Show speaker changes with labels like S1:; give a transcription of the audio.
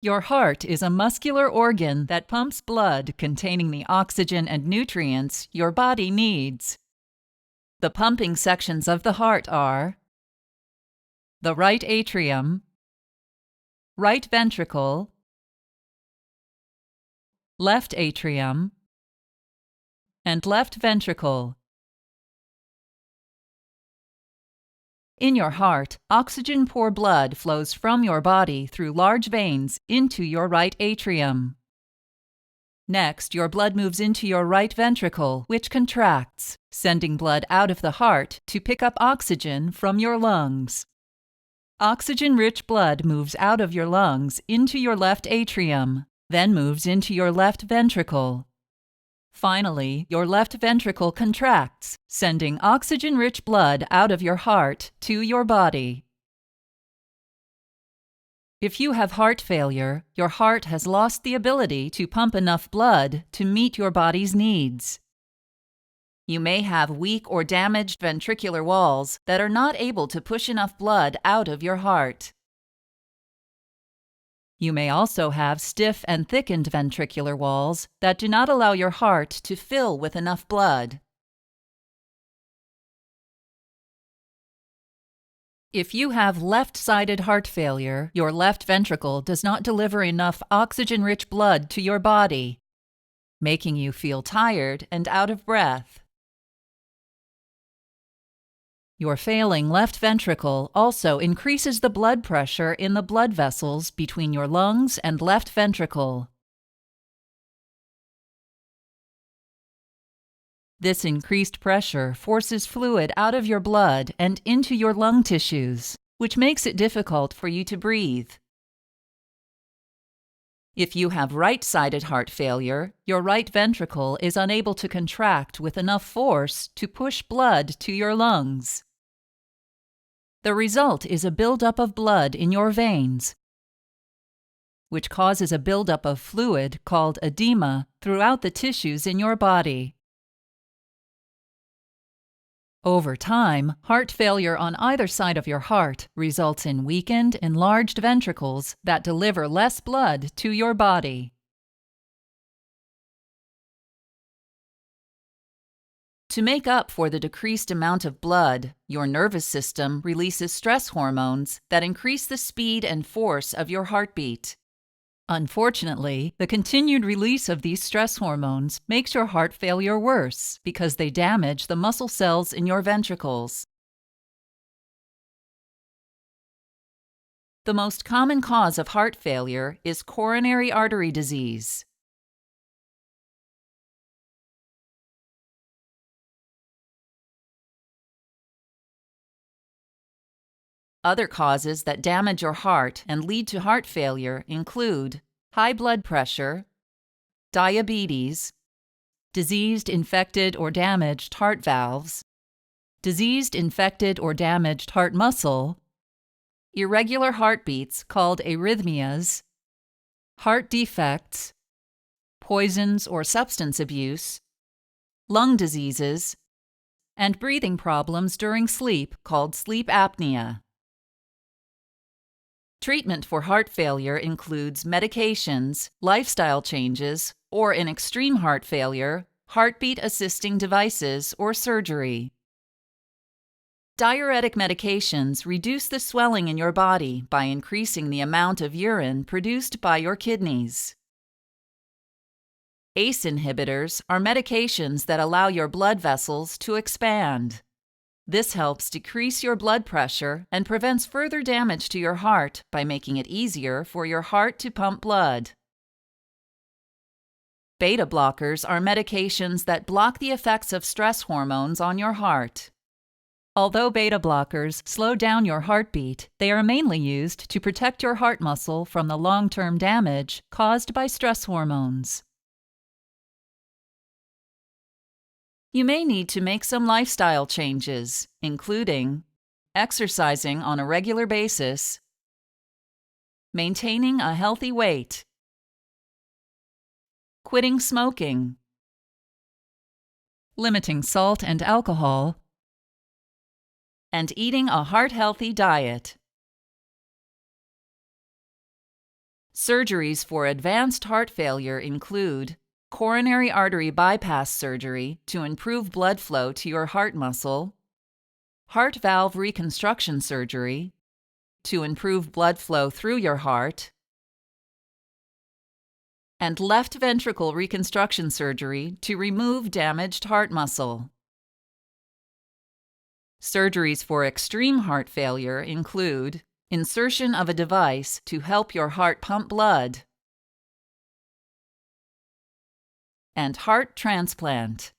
S1: Your heart is a muscular organ that pumps blood containing the oxygen and nutrients your body needs. The pumping sections of the heart are the right atrium, right ventricle, left atrium, and left ventricle. In your heart, oxygen-poor blood flows from your body through large veins into your right atrium. Next, your blood moves into your right ventricle, which contracts, sending blood out of the heart to pick up oxygen from your lungs. Oxygen-rich blood moves out of your lungs into your left atrium, then moves into your left ventricle. Finally, your left ventricle contracts, sending oxygen-rich blood out of your heart to your body. If you have heart failure, your heart has lost the ability to pump enough blood to meet your body's needs. You may have weak or damaged ventricular walls that are not able to push enough blood out of your heart. You may also have stiff and thickened ventricular walls that do not allow your heart to fill with enough blood. If you have left-sided heart failure, your left ventricle does not deliver enough oxygen-rich blood to your body, making you feel tired and out of breath. Your failing left ventricle also increases the blood pressure in the blood vessels between your lungs and left ventricle. This increased pressure forces fluid out of your blood and into your lung tissues, which makes it difficult for you to breathe. If you have right-sided heart failure, your right ventricle is unable to contract with enough force to push blood to your lungs. The result is a buildup of blood in your veins, which causes a buildup of fluid called edema throughout the tissues in your body. Over time, heart failure on either side of your heart results in weakened, enlarged ventricles that deliver less blood to your body. To make up for the decreased amount of blood, your nervous system releases stress hormones that increase the speed and force of your heartbeat. Unfortunately, the continued release of these stress hormones makes your heart failure worse because they damage the muscle cells in your ventricles. The most common cause of heart failure is coronary artery disease. Other causes that damage your heart and lead to heart failure include high blood pressure, diabetes, diseased, infected, or damaged heart valves, diseased, infected, or damaged heart muscle, irregular heartbeats called arrhythmias, heart defects, poisons or substance abuse, lung diseases, and breathing problems during sleep called sleep apnea. Treatment for heart failure includes medications, lifestyle changes, or in extreme heart failure, heartbeat-assisting devices or surgery. Diuretic medications reduce the swelling in your body by increasing the amount of urine produced by your kidneys. ACE inhibitors are medications that allow your blood vessels to expand. This helps decrease your blood pressure and prevents further damage to your heart by making it easier for your heart to pump blood. Beta blockers are medications that block the effects of stress hormones on your heart. Although beta blockers slow down your heartbeat, they are mainly used to protect your heart muscle from the long-term damage caused by stress hormones. You may need to make some lifestyle changes, including exercising on a regular basis, maintaining a healthy weight, quitting smoking, limiting salt and alcohol, and eating a heart-healthy diet. Surgeries for advanced heart failure include coronary artery bypass surgery to improve blood flow to your heart muscle, heart valve reconstruction surgery to improve blood flow through your heart, and left ventricle reconstruction surgery to remove damaged heart muscle. Surgeries for extreme heart failure include insertion of a device to help your heart pump blood, and heart transplant.